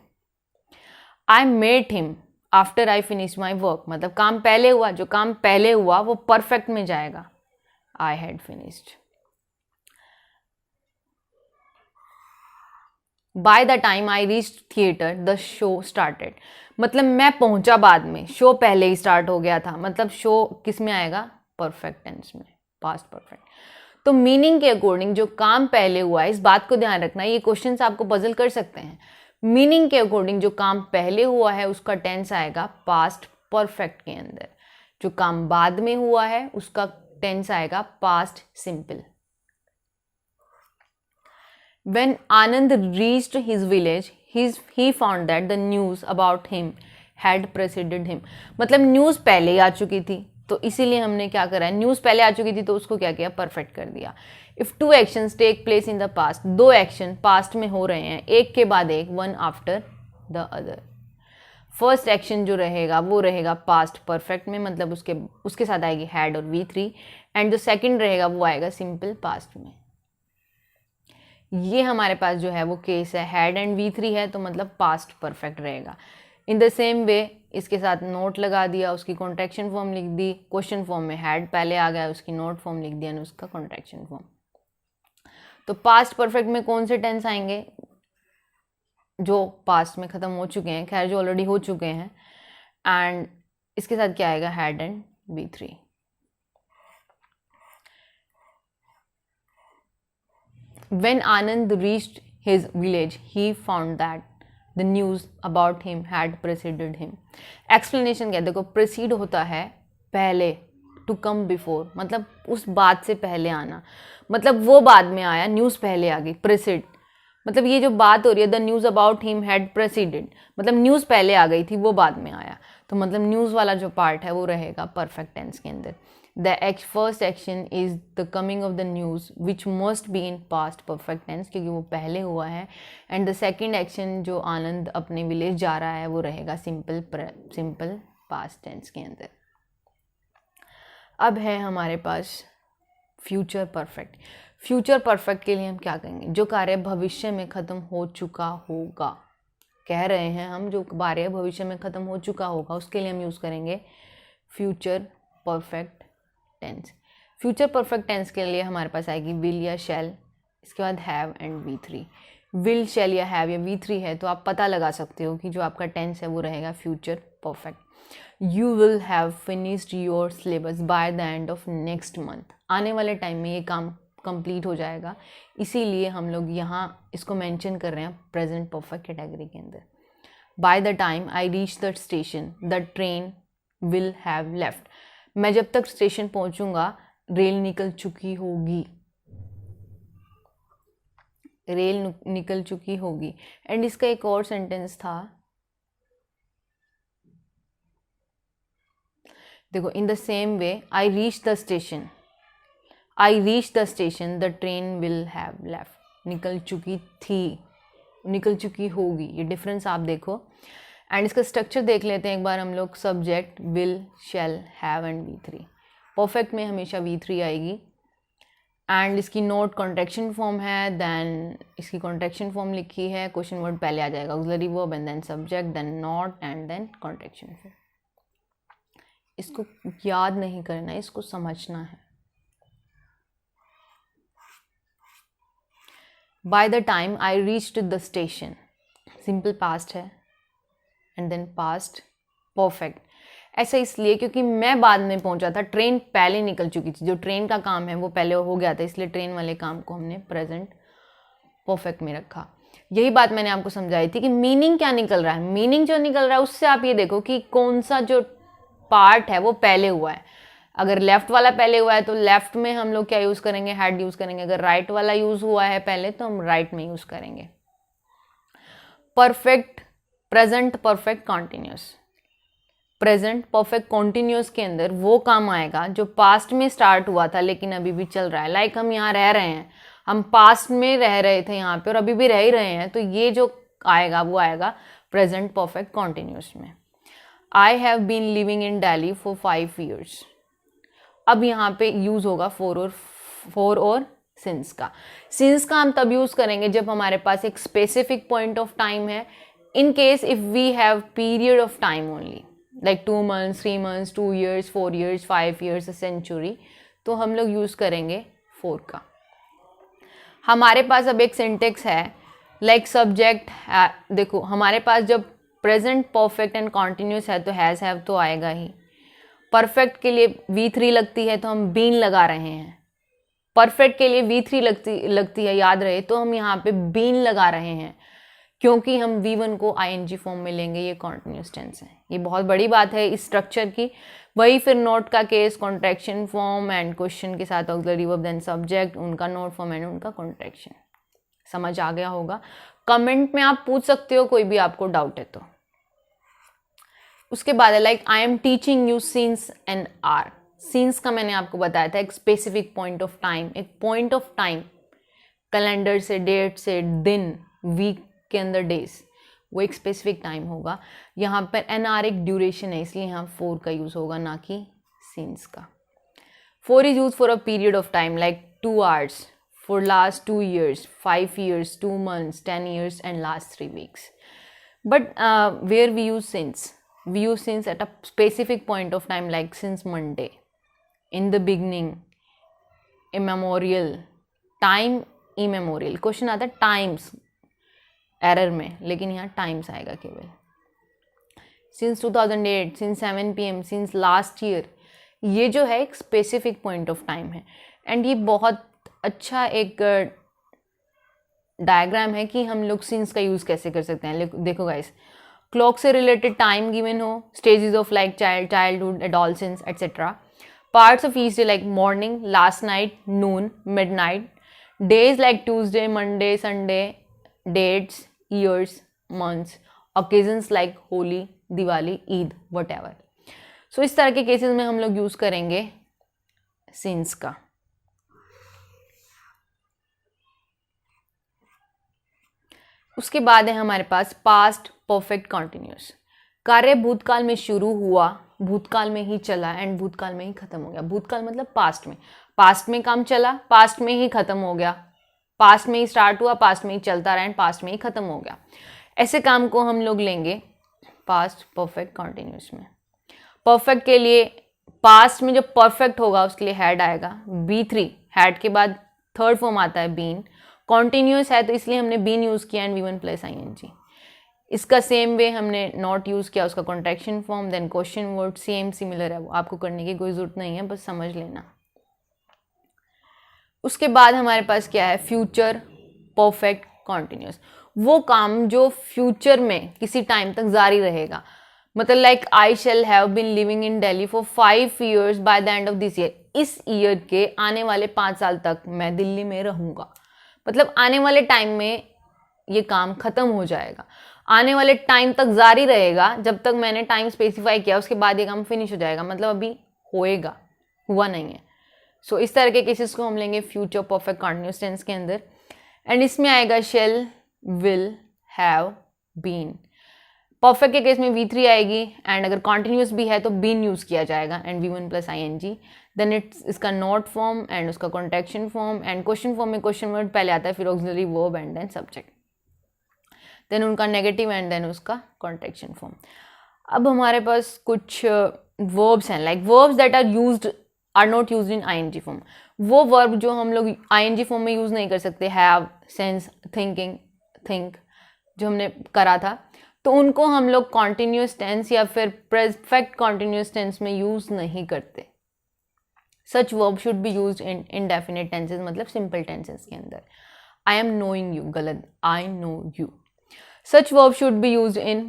I met him after I finish my work, मतलब काम पहले हुआ, जो काम पहले हुआ वो परफेक्ट में जाएगा, I had finished. Bye the time I reached theatre the show started, मतलब मैं पहुंचा बाद में, शो पहले ही स्टार्ट हो गया था, मतलब शो किस में आएगा, परफेक्ट टेंस में, पास्ट परफेक्ट। तो मीनिंग के अकॉर्डिंग जो काम पहले हुआ है, इस बात को ध्यान रखना, ये क्वेश्चंस आपको पजल कर सकते हैं। मीनिंग के अकॉर्डिंग जो काम पहले हुआ है उसका टेंस आएगा पास्ट परफेक्ट के अंदर, जो काम बाद में हुआ है उसका टेंस आएगा past simple. When Anand reached his village, he found that the news about him had preceded him, मतलब न्यूज़ पहले ही आ चुकी थी, तो इसीलिए हमने क्या करा है, न्यूज़ पहले आ चुकी थी तो उसको क्या किया, परफेक्ट कर दिया। If two actions take place in the past, दो एक्शन पास्ट में हो रहे हैं, एक के बाद एक, one after the other. First action जो रहेगा वो रहेगा पास्ट परफेक्ट में, मतलब उसके साथ आएगी हैड और V3, एंड जो सेकंड रहेगा वो आएगा सिंपल पास्ट में। ये हमारे पास जो है वो केस है, हैड एंड V3 है तो मतलब पास्ट परफेक्ट रहेगा। इन द सेम वे इसके साथ नोट लगा दिया, उसकी कॉन्ट्रैक्शन फॉर्म लिख दी, क्वेश्चन फॉर्म में हैड पहले आ गया, उसकी नोट फॉर्म लिख दिया और उसका कॉन्ट्रैक्शन फॉर्म। तो पास्ट परफेक्ट में कौन से टेंस आएंगे? जो पास्ट में ख़त्म हो चुके हैं, खैर जो ऑलरेडी हो चुके हैं, एंड इसके साथ क्या आएगा? Had and V3। When Anand reached his village, he found that the news about him had preceded him. Explanation क्या है? देखो precede होता है पहले, to come before, मतलब उस बात से पहले आना, मतलब वो बाद में आया, न्यूज़ पहले आ गई। precede मतलब ये जो बात हो रही है, the news about him had preceded, मतलब न्यूज़ पहले आ गई थी, वो बाद में आया, तो मतलब न्यूज़ वाला जो पार्ट है वो रहेगा परफेक्ट टेंस के अंदर। The first action is the coming of the news which must be in past perfect tense, क्योंकि वो पहले हुआ है, एंड द सेकेंड एक्शन जो आनंद अपने विलेज जा रहा है वो रहेगा सिंपल पास्ट टेंस के अंदर। अब है हमारे पास फ्यूचर परफेक्ट। फ्यूचर परफेक्ट के लिए हम क्या कहेंगे? जो कार्य भविष्य में ख़त्म हो चुका होगा, कह रहे हैं हम, जो कार्य भविष्य में ख़त्म हो चुका होगा उसके लिए हम यूज़ करेंगे future perfect tense. Future perfect tense के लिए हमारे पास आएगी विल या शैल, इसके बाद हैव एंड V3। विल, शैल या हैव या V3 है तो आप पता लगा सकते हो कि जो आपका टेंस है वो रहेगा future perfect. You will have finished your syllabus bye the end of next month, आने वाले टाइम में ये काम कंप्लीट हो जाएगा, इसीलिए हम लोग यहाँ इसको मेंशन कर रहे हैं प्रेजेंट परफेक्ट कैटेगरी के अंदर। Bye the time I reach the station the train will have left, मैं जब तक स्टेशन पहुँचूँगा रेल निकल चुकी होगी, रेल निकल चुकी होगी। एंड इसका एक और सेंटेंस था, देखो, in the same way I reach the station, I reach the station the train will have left, निकल चुकी थी, निकल चुकी होगी, ये डिफरेंस आप देखो। एंड इसका स्ट्रक्चर देख लेते हैं एक बार हम लोग। Subject will, shall, have and V3। Perfect में हमेशा V3 आएगी, एंड इसकी नोट कॉन्ट्रैक्शन फॉर्म है, देन इसकी कॉन्ट्रैक्शन फॉर्म लिखी है, क्वेश्चन वर्ड पहले आ जाएगा, auxiliary verb and then subject, then not and then contraction form. इसको याद नहीं करना है, इसको समझना है। By the time I reached the station, simple past है, एंड देन पास्ट परफेक्ट। ऐसा इसलिए क्योंकि मैं बाद में पहुंचा था, ट्रेन पहले निकल चुकी थी, जो ट्रेन का काम है वो पहले हो गया था, इसलिए ट्रेन वाले काम को हमने प्रेजेंट परफेक्ट में रखा। यही बात मैंने आपको समझाई थी कि मीनिंग क्या निकल रहा है। मीनिंग जो निकल रहा है उससे आप ये देखो कि कौन सा जो पार्ट है वो पहले हुआ है। अगर लेफ्ट वाला पहले हुआ है तो लेफ्ट में हम लोग क्या यूज़ करेंगे? हैड यूज़ करेंगे। अगर राइट वाला यूज़ हुआ है पहले तो हम राइट में यूज़ करेंगे। Perfect present perfect continuous, present perfect continuous के अंदर वो काम आएगा जो पास्ट में स्टार्ट हुआ था लेकिन अभी भी चल रहा है। लाइक हम यहाँ रह रहे हैं, हम पास्ट में रह रहे थे यहाँ पे और अभी भी रह ही रहे हैं, तो ये जो आएगा वो आएगा प्रेजेंट परफेक्ट कॉन्टिन्यूस में। I have been living in Delhi for 5 years। अब यहाँ पे यूज़ होगा फोर और सिंस का। सिंस का हम तब यूज़ करेंगे जब हमारे पास एक स्पेसिफिक पॉइंट ऑफ टाइम है। In case if we have period of time only, like 2 months, 3 months, 2 years, 4 years, 5 years, a century, तो हम लोग यूज़ करेंगे for का। हमारे पास अब एक सिंटेक्स है, लाइक सब्जेक्ट, देखो हमारे पास जब प्रेजेंट परफेक्ट एंड कॉन्टिन्यूस है तो हैज़ हैव तो आएगा ही। परफेक्ट के लिए V3 लगती है तो हम बीन लगा रहे हैं। परफेक्ट के लिए V3 लगती है, याद रहे, तो हम यहाँ पे बीन लगा रहे हैं क्योंकि हम V1 को ING फॉर्म में लेंगे। ये कॉन्टिन्यूस टेंस है, ये बहुत बड़ी बात है इस स्ट्रक्चर की। वही फिर नोट का case, contraction form and question के साथ ऑक्सिलरी वर्ब देन सब्जेक्ट, उनका नोट फॉर्म एंड उनका कॉन्ट्रैक्शन। समझ आ गया होगा? कमेंट में आप पूछ सकते हो कोई भी आपको डाउट है तो। उसके बाद है like I am teaching you since an hour. Since का मैंने आपको बताया था एक स्पेसिफिक पॉइंट ऑफ टाइम, एक पॉइंट ऑफ टाइम, कैलेंडर से, डेट से, दिन, वीक के अंदर डेज, वो एक स्पेसिफिक टाइम होगा। यहाँ पर NR एक ड्यूरेशन है, इसलिए यहाँ for का यूज़ होगा, ना कि since का। For is used for a period of time like 2 hours, for last 2 years, 5 years, 2 months, 10 years and last 3 weeks. But where we use since? We use since at a specific point of time like since Monday, in the beginning, immemorial, time immemorial। Question आता है times error में, लेकिन यहाँ times आएगा केवल। Since 2008, since 7 PM, since last year, ये जो है एक स्पेसिफिक पॉइंट ऑफ टाइम है। एंड ये बहुत अच्छा एक डायग्राम है कि हम लोग सिंस का यूज़ कैसे कर सकते हैं। देखो गाइस, क्लॉक से रिलेटेड टाइम गिवन हो, stages of like childhood, adolescence etcetera, parts of each day like morning, last night, noon, midnight, days like Tuesday, Monday, Sunday, dates, years, months, occasions like Holi, Diwali, Eid, whatever. So इस तरह के cases में हम लोग use करेंगे since का। उसके बाद है हमारे पास पास्ट परफेक्ट कॉन्टिन्यूस। कार्य भूतकाल में शुरू हुआ, भूतकाल में ही चला एंड भूतकाल में ही खत्म हो गया। भूतकाल मतलब पास्ट में काम चला, पास्ट में ही खत्म हो गया, पास्ट में ही स्टार्ट हुआ, पास्ट में ही चलता रहा एंड पास्ट में ही खत्म हो गया। ऐसे काम को हम लोग लेंगे पास्ट परफेक्ट कॉन्टिन्यूस में। परफेक्ट के लिए पास्ट में जो परफेक्ट होगा उसके लिए हैड आएगा, B3, हैड के बाद थर्ड फॉर्म आता है बीन। कॉन्टिन्यूस है तो इसलिए हमने बीन यूज़ किया एंड V1 + ing। इसका सेम वे हमने नॉट यूज़ किया, उसका contraction form, then question word, same similar है, वो आपको करने की कोई ज़रूरत नहीं है, बस समझ लेना। उसके बाद हमारे पास क्या है, फ्यूचर परफेक्ट कॉन्टिन्यूस। वो काम जो फ्यूचर में किसी टाइम तक जारी रहेगा। मतलब like I shall have been living in Delhi for 5 years by the end of this year. इस ईयर के आने वाले 5 साल तक मैं दिल्ली में रहूँगा। मतलब आने वाले टाइम में ये काम ख़त्म हो जाएगा, आने वाले टाइम तक जारी रहेगा। जब तक मैंने टाइम स्पेसिफाई किया उसके बाद ये काम फिनिश हो जाएगा, मतलब अभी होएगा, हुआ नहीं है। सो इस तरह के केसेस को हम लेंगे फ्यूचर परफेक्ट कॉन्टिन्यूस टेंस के अंदर। एंड इसमें आएगा shall, will, have, been. Perfect के केस में V3 आएगी एंड अगर कॉन्टिन्यूस भी है तो बीन यूज़ किया जाएगा एंड V1 + ing। देन इसका नॉट फॉर्म एंड उसका contraction form and question form में क्वेश्चन वर्ड पहले आता है, फिर auxiliary verb and then subject, then उनका नेगेटिव एंड देन उसका कॉन्ट्रैक्शन फॉर्म। अब हमारे पास कुछ वर्ब्स हैं, like verbs that are not used in ing form. वो वर्ब जो हम लोग ing फॉर्म में यूज़ नहीं कर सकते, हैव, सेंस, थिंकिंग, थिंक, जो हमने करा था, तो उनको हम लोग कॉन्टिन्यूस टेंस या फिर परफेक्ट कॉन्टिन्यूस टेंस में यूज़ नहीं करते। Such verb should be used in indefinite tenses, मतलब सिंपल टेंसेज के अंदर। आई एम नोइंग यू, गलत, I know you. Such verb should be used in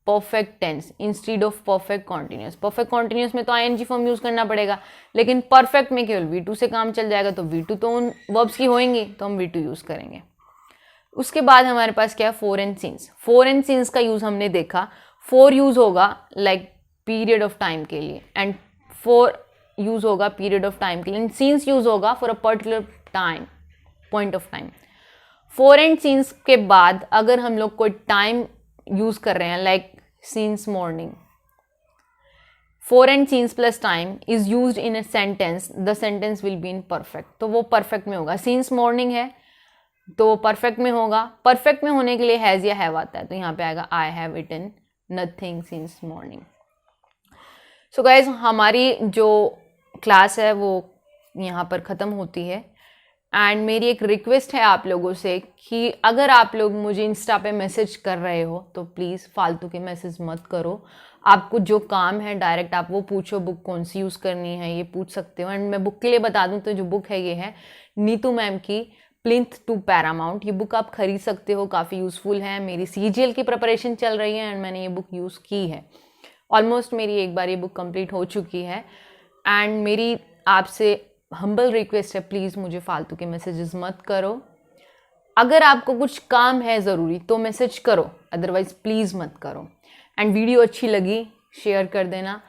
perfect tense instead of perfect continuous. Perfect continuous में तो ing form use करना पड़ेगा, लेकिन perfect में केवल V2 से काम चल जाएगा, तो V2 तो उन वर्ब्स की होंगी तो हम V2 यूज़ करेंगे। उसके बाद हमारे पास क्या है, four and since. Four and since का यूज़ हमने देखा, फोर यूज़ होगा लाइक पीरियड ऑफ टाइम के लिए एंड फोर यूज़ होगा पीरियड ऑफ टाइम के लिए एंड सिंस यूज़ होगा for a particular time, point of time. Four and since के बाद अगर हम लोग कोई टाइम यूज़ कर रहे हैं like since morning, four and since plus time is used in a sentence, the sentence will be in perfect, तो वो परफेक्ट में होगा। सिंस मॉर्निंग है तो परफेक्ट में होगा। परफेक्ट में होने के लिए हैज़ या हैव आता है, तो यहाँ पे आएगा I have eaten nothing since morning. So guys, हमारी जो क्लास है वो यहाँ पर ख़त्म होती है एंड मेरी एक रिक्वेस्ट है आप लोगों से कि अगर आप लोग मुझे इंस्टा पे मैसेज कर रहे हो तो प्लीज़ फालतू के मैसेज मत करो। आपको जो काम है डायरेक्ट आप वो पूछो, बुक कौन सी यूज़ करनी है ये पूछ सकते हो। एंड मैं बुक के लिए बता दूँ तो जो बुक है ये है नीतू मैम की प्लिंथ टू पैरामाउंट। ये बुक आप खरीद सकते हो, काफ़ी यूज़फुल है। मेरी CGL की प्रिपरेशन चल रही है एंड मैंने ये बुक यूज़ की है। ऑलमोस्ट मेरी एक बार ये बुक कंप्लीट हो चुकी है एंड मेरी आपसे हम्बल रिक्वेस्ट है, प्लीज़ मुझे फालतू के मैसेजेस मत करो। अगर आपको कुछ काम है ज़रूरी तो मैसेज करो, अदरवाइज़ प्लीज़ मत करो। एंड वीडियो अच्छी लगी शेयर कर देना।